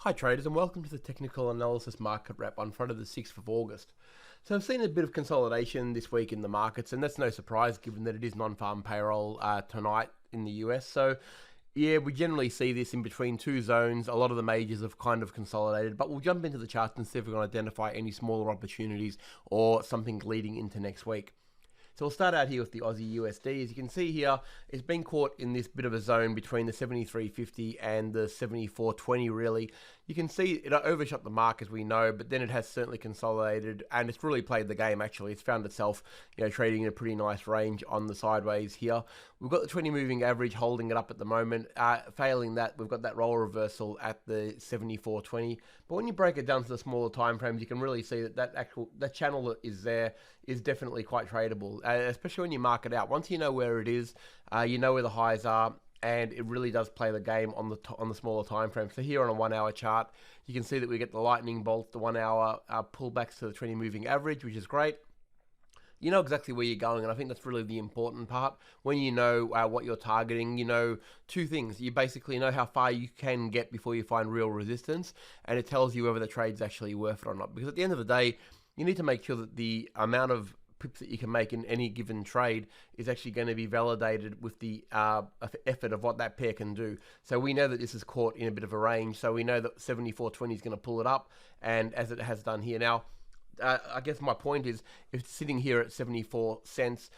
Hi traders, and welcome to the technical analysis market wrap on Friday the 6th of August. So I've seen a bit of consolidation this week in the markets, and that's no surprise given that it is non-farm payroll tonight in the US. So yeah, we generally see this in between two zones. A lot of the majors have kind of consolidated, but we'll jump into the charts and see if we can identify any smaller opportunities or something leading into next week. So we'll start out here with the Aussie USD. As you can see here, it's been caught in this bit of a zone between the 73.50 and the 74.20 really. You can see it overshot the mark as we know, but then it has certainly consolidated and it's really played the game actually. It's found itself, trading in a pretty nice range on the sideways here. We've got the 20 moving average holding it up at the moment. Failing that, we've got that roll reversal at the 74.20. But when you break it down to the smaller time frames, you can really see that that channel that is there is definitely quite tradable, especially when you mark it out. Once you know where it is, you know where the highs are, and it really does play the game on the smaller time frame. So here on a 1 hour chart, you can see that we get the lightning bolt, the 1 hour pullbacks to the 20 moving average, which is great. You know exactly where you're going, and I think that's really the important part. When you know what you're targeting, you know two things. You basically know how far you can get before you find real resistance, and it tells you whether the trade's actually worth it or not. Because at the end of the day, you need to make sure that the amount of pips that you can make in any given trade is actually going to be validated with the effort of what that pair can do. So we know that this is caught in a bit of a range, so we know that 74.20 is going to pull it up, and as it has done here now. I guess my point is, if it's sitting here at 74 cents,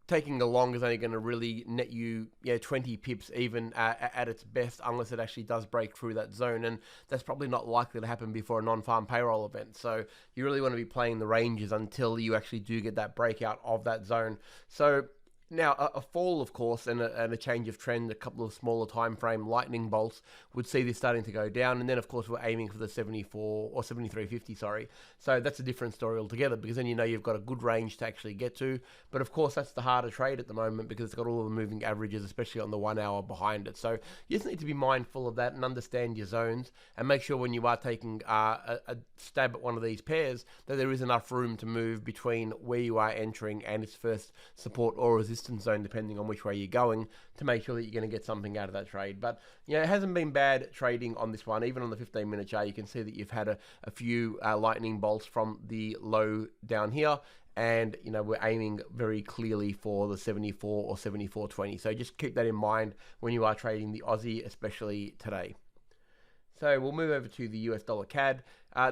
taking a long is only going to really net you 20 pips even at its best, unless it actually does break through that zone, and that's probably not likely to happen before a non-farm payroll event. So you really want to be playing the ranges until you actually do get that breakout of that zone. So now, a fall, of course, and a change of trend, a couple of smaller time frame lightning bolts would see this starting to go down. And then, of course, we're aiming for the 74 or 73.50, sorry. So that's a different story altogether, because then you know you've got a good range to actually get to. But, of course, that's the harder trade at the moment because it's got all the moving averages, especially on the 1 hour behind it. So you just need to be mindful of that and understand your zones and make sure when you are taking a stab at one of these pairs that there is enough room to move between where you are entering and its first support or resistance zone, depending on which way you're going, to make sure that you're going to get something out of that trade. But it hasn't been bad trading on this one. Even on the 15-minute chart, you can see that you've had a few lightning bolts from the low down here, and we're aiming very clearly for the 74 or 74.20. So just keep that in mind when you are trading the Aussie, especially today. So we'll move over to the US dollar CAD.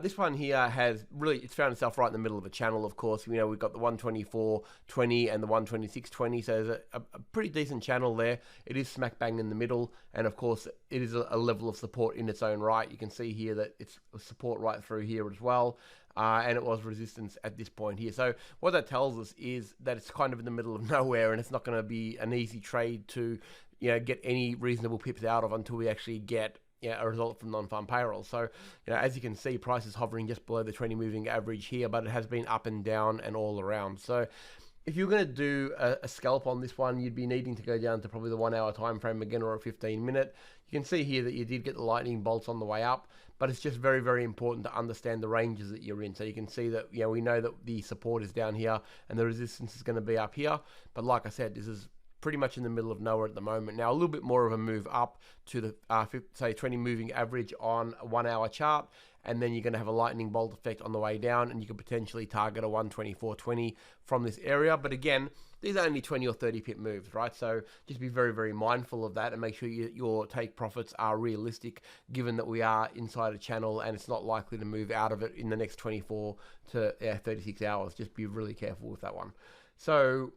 This one here it's found itself right in the middle of a channel, of course. We've got the 124.20 and the 126.20, so there's a pretty decent channel there. It is smack bang in the middle, and of course it is a level of support in its own right. You can see here that it's support right through here as well, and it was resistance at this point here. So what that tells us is that it's kind of in the middle of nowhere, and it's not going to be an easy trade to get any reasonable pips out of until we actually get a result from non-farm payroll. So, as you can see, price is hovering just below the 20 moving average here, but it has been up and down and all around. So, if you're going to do a scalp on this one, you'd be needing to go down to probably the 1 hour time frame again, or a 15-minute. You can see here that you did get the lightning bolts on the way up, but it's just very, very important to understand the ranges that you're in. So you can see that, we know that the support is down here and the resistance is going to be up here. But like I said, this is pretty much in the middle of nowhere at the moment. Now, a little bit more of a move up to the, say, 20 moving average on a 1 hour chart, and then you're going to have a lightning bolt effect on the way down, and you could potentially target a 124.20 from this area. But again, these are only 20 or 30 pip moves, right? So just be very, very mindful of that and make sure your take profits are realistic, given that we are inside a channel and it's not likely to move out of it in the next 24 to 36 hours. Just be really careful with that one. So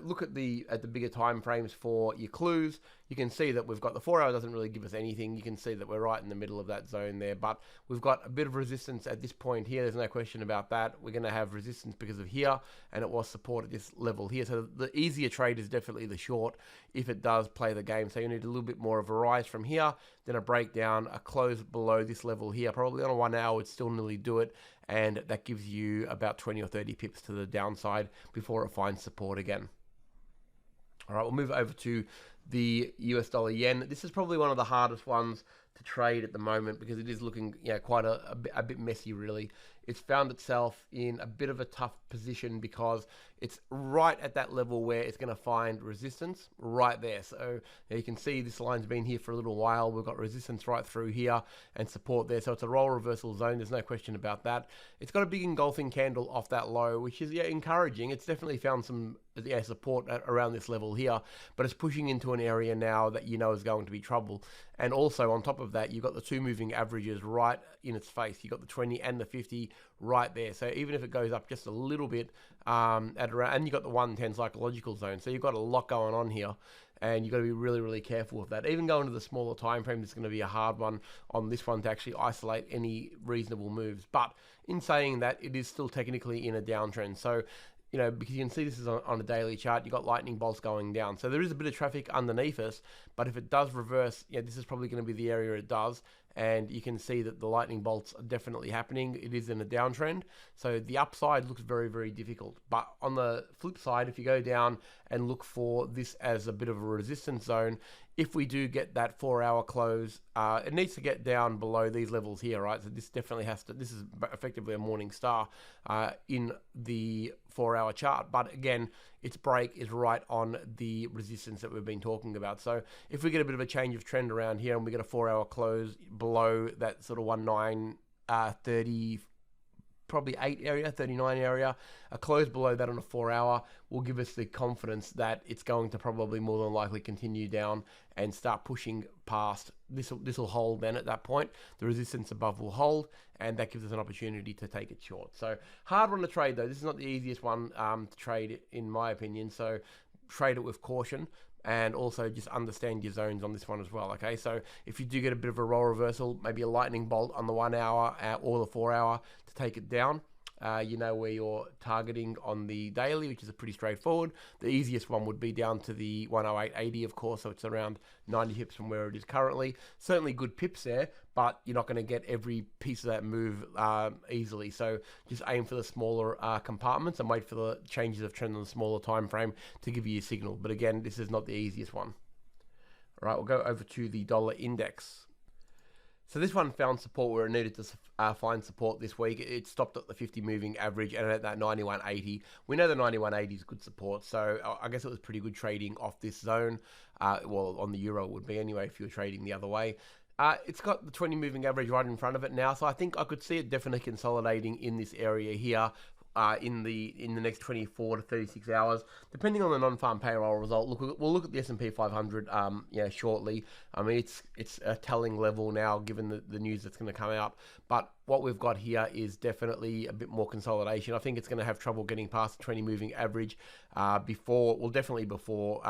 look at the bigger time frames for your clues. You can see that we've got the 4 hour doesn't really give us anything. You can see that we're right in the middle of that zone there, but we've got a bit of resistance at this point here. There's no question about that. We're going to have resistance because of here, and it was support at this level here. So the easier trade is definitely the short if it does play the game. So you need a little bit more of a rise from here, then a breakdown, a close below this level here. Probably on a 1 hour would still nearly do it, and that gives you about 20 or 30 pips to the downside before it finds support again. All right, we'll move over to the US dollar yen. This is probably one of the hardest ones to trade at the moment because it is looking quite a bit messy really. It's found itself in a bit of a tough position because it's right at that level where it's going to find resistance right there. So you can see this line's been here for a little while. We've got resistance right through here and support there. So it's a roll reversal zone. There's no question about that. It's got a big engulfing candle off that low, which is encouraging. It's definitely found some support around this level here, but it's pushing into an area now that is going to be trouble. And also on top of that, you've got the two moving averages right in its face. You've got the 20 and the 50 right there. So even if it goes up just a little bit at around, and you've got the 110 psychological zone. So you've got a lot going on here, and you've got to be really, really careful with that. Even going to the smaller time frame, it's going to be a hard one on this one to actually isolate any reasonable moves. But in saying that, it is still technically in a downtrend. So because you can see this is on a daily chart, you've got lightning bolts going down. So there is a bit of traffic underneath us, but if it does reverse, this is probably going to be the area it does. And you can see that the lightning bolts are definitely happening. It is in a downtrend. So the upside looks very, very difficult. But on the flip side, if you go down and look for this as a bit of a resistance zone, if we do get that 4-hour close, it needs to get down below these levels here, right? So this definitely has to, this is effectively a morning star in the 4-hour chart. But again, its break is right on the resistance that we've been talking about. So if we get a bit of a change of trend around here and we get a 4-hour close below that sort of 1930, probably 8 area, 39 area, a close below that on a 4-hour will give us the confidence that it's going to probably more than likely continue down and start pushing past. This will hold then at that point. The resistance above will hold, and that gives us an opportunity to take it short. So hard one to trade though. This is not the easiest one to trade in my opinion. So trade it with caution. And also just understand your zones on this one as well, okay? So if you do get a bit of a roll reversal, maybe a lightning bolt on the 1 hour or the 4 hour to take it down, you know where you're targeting on the daily, which is pretty straightforward. The easiest one would be down to the 108.80, of course, so it's around 90 pips from where it is currently. Certainly good pips there, but you're not going to get every piece of that move easily. So just aim for the smaller compartments and wait for the changes of trend on the smaller time frame to give you a signal. But again, this is not the easiest one. All right, we'll go over to the dollar index. So this one found support where it needed to find support this week. It stopped at the 50 moving average and at that 91.80. We know the 91.80 is good support, so I guess it was pretty good trading off this zone. Well, on the euro it would be anyway if you were trading the other way. It's got the 20 moving average right in front of it now, so I think I could see it definitely consolidating in this area here in the next 24 to 36 hours, depending on the non-farm payroll result. We'll look at the S&P 500 shortly. I mean, it's a telling level now given the news that's going to come out. But what we've got here is definitely a bit more consolidation. I think it's going to have trouble getting past the 20 moving average before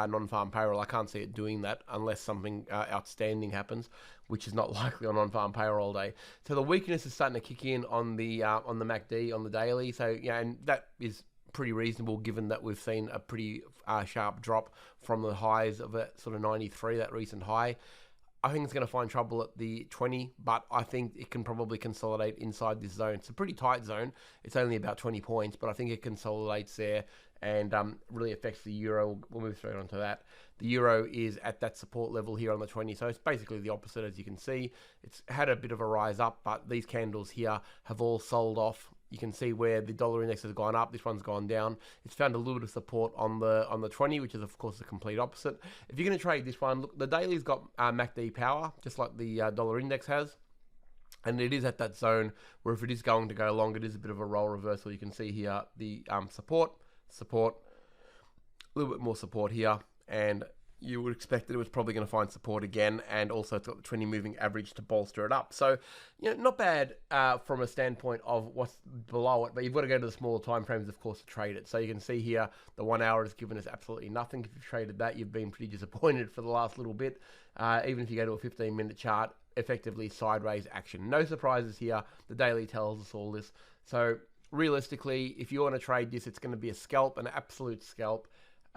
non-farm payroll. I can't see it doing that unless something outstanding happens, which is not likely on non-farm payroll day. So the weakness is starting to kick in on the MACD on the daily. So and that is pretty reasonable given that we've seen a pretty sharp drop from the highs of a sort of 93, that recent high. I think it's going to find trouble at the 20, but I think it can probably consolidate inside this zone. It's a pretty tight zone. It's only about 20 points, but I think it consolidates there and really affects the euro. We'll move straight on to that. The euro is at that support level here on the 20, so it's basically the opposite, as you can see. It's had a bit of a rise up, but these candles here have all sold off. You can see where the dollar index has gone up. This one's gone down. It's found a little bit of support on the 20, which is of course the complete opposite. If you're going to trade this one, look, the daily's got MACD power, just like the dollar index has. And it is at that zone where if it is going to go long, it is a bit of a roll reversal. You can see here the support, a little bit more support here, and you would expect that it was probably going to find support again, and also it's got the 20 moving average to bolster it up. So, not bad from a standpoint of what's below it, but you've got to go to the smaller time frames, of course, to trade it. So you can see here, the 1 hour has given us absolutely nothing. If you've traded that, you've been pretty disappointed for the last little bit. Even if you go to a 15-minute chart, effectively sideways action. No surprises here. The daily tells us all this. So realistically, if you want to trade this, it's going to be a scalp, an absolute scalp.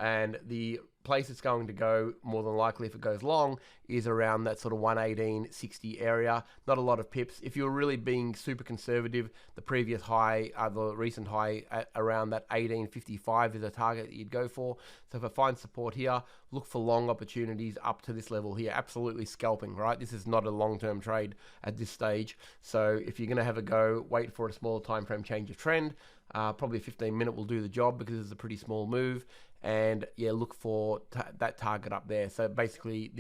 and the place it's going to go, more than likely if it goes long, is around that sort of 118.60 area. Not a lot of pips. If you're really being super conservative, the previous high, the recent high at around that 18.55 is a target that you'd go for. So if I find support here, look for long opportunities up to this level here. Absolutely scalping, right? This is not a long-term trade at this stage. So if you're going to have a go, wait for a small time frame change of trend. Probably a 15-minute will do the job because it's a pretty small move. And yeah, look for that target up there. So basically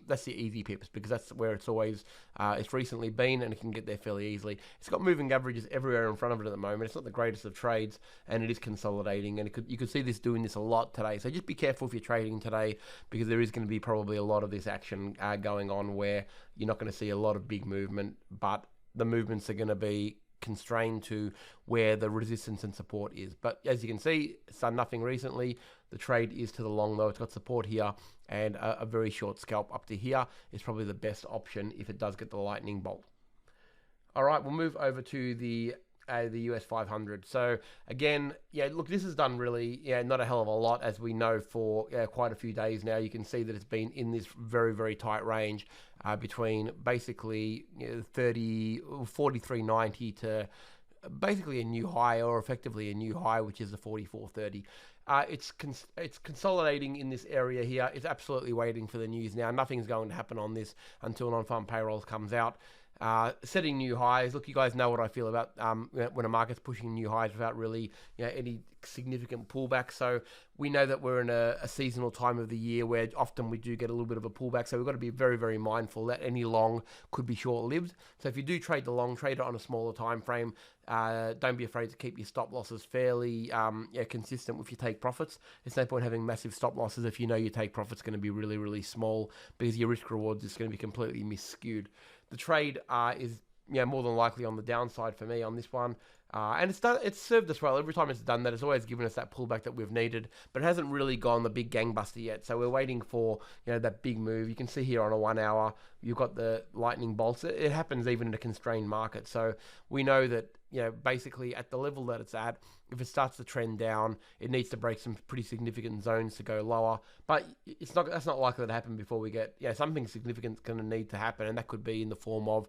that's the easy pips, because that's where it's always, it's recently been, and it can get there fairly easily. It's got moving averages everywhere in front of it at the moment. It's not the greatest of trades, and it is consolidating, and you could see this doing this a lot today. So just be careful if you're trading today, because there is going to be probably a lot of this action going on where you're not going to see a lot of big movement, but the movements are going to be constrained to where the resistance and support is. But as you can see, it's done nothing recently. The trade is to the long though. It's got support here, and a very short scalp up to here is probably the best option if it does get the lightning bolt. All right, we'll move over to the US 500. So again, yeah, look, this has done really, not a hell of a lot, as we know, for quite a few days now. You can see that it's been in this very, very tight range between basically 43.90 to basically a new high, or effectively a new high, which is the 44.30. It's consolidating in this area here. It's absolutely waiting for the news now. Nothing's going to happen on this until non-farm payrolls comes out. Setting new highs. Look, you guys know what I feel about when a market's pushing new highs without really any significant pullback. So we know that we're in a seasonal time of the year where often we do get a little bit of a pullback. So we've got to be very, very mindful that any long could be short-lived. So if you do trade the long, trade it on a smaller time frame. Don't be afraid to keep your stop losses fairly consistent with your take profits. There's no point having massive stop losses if you know your take profit's going to be really, really small, because your risk rewards is going to be completely misskewed. The trade is more than likely on the downside for me on this one. And it's served us well. Every time it's done that, it's always given us that pullback that we've needed, but it hasn't really gone the big gangbuster yet. So we're waiting for that big move. You can see here on a 1 hour, you've got the lightning bolts. It happens even in a constrained market. So we know that basically at the level that it's at, if it starts to trend down, it needs to break some pretty significant zones to go lower. But that's not likely to happen before we get something significant going to need to happen, and that could be in the form of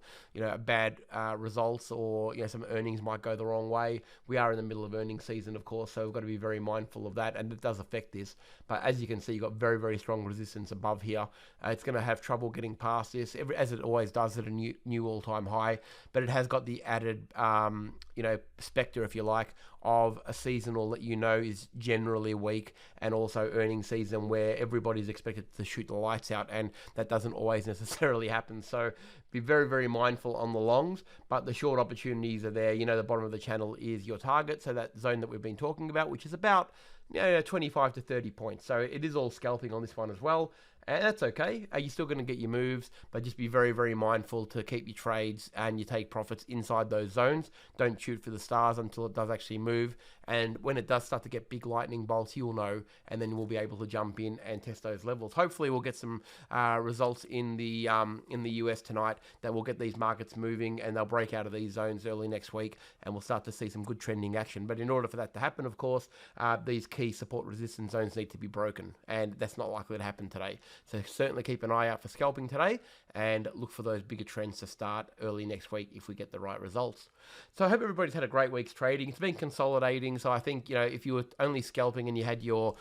bad results, or some earnings might go the wrong way. We are in the middle of earnings season, of course, so we've got to be very mindful of that, and it does affect this. But as you can see, you've got very, very strong resistance above here. It's going to have trouble getting past this, as it always does at a new all-time high. But it has got the added specter, if you like, of a seasonal that is generally weak, and also earnings season where everybody's expected to shoot the lights out, and that doesn't always necessarily happen. So be very, very mindful on the longs, but the short opportunities are there. The bottom of the channel is your target, so that zone that we've been talking about, which is about 25 to 30 points. So it is all scalping on this one as well. And that's okay. You're still going to get your moves, but just be very, very mindful to keep your trades and you take profits inside those zones. Don't shoot for the stars until it does actually move. And when it does start to get big lightning bolts, you'll know, and then we'll be able to jump in and test those levels. Hopefully, we'll get some results in the US tonight that will get these markets moving, and they'll break out of these zones early next week, and we'll start to see some good trending action. But in order for that to happen, of course, these key support resistance zones need to be broken, and that's not likely to happen today. So certainly keep an eye out for scalping today, and look for those bigger trends to start early next week if we get the right results. So I hope everybody's had a great week's trading. It's been consolidating, so I think if you were only scalping and you had your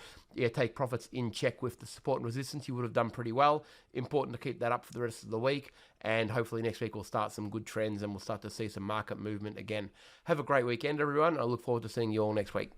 take profits in check with the support and resistance, you would have done pretty well. Important to keep that up for the rest of the week, and hopefully next week we'll start some good trends and we'll start to see some market movement again. Have a great weekend, everyone. I look forward to seeing you all next week.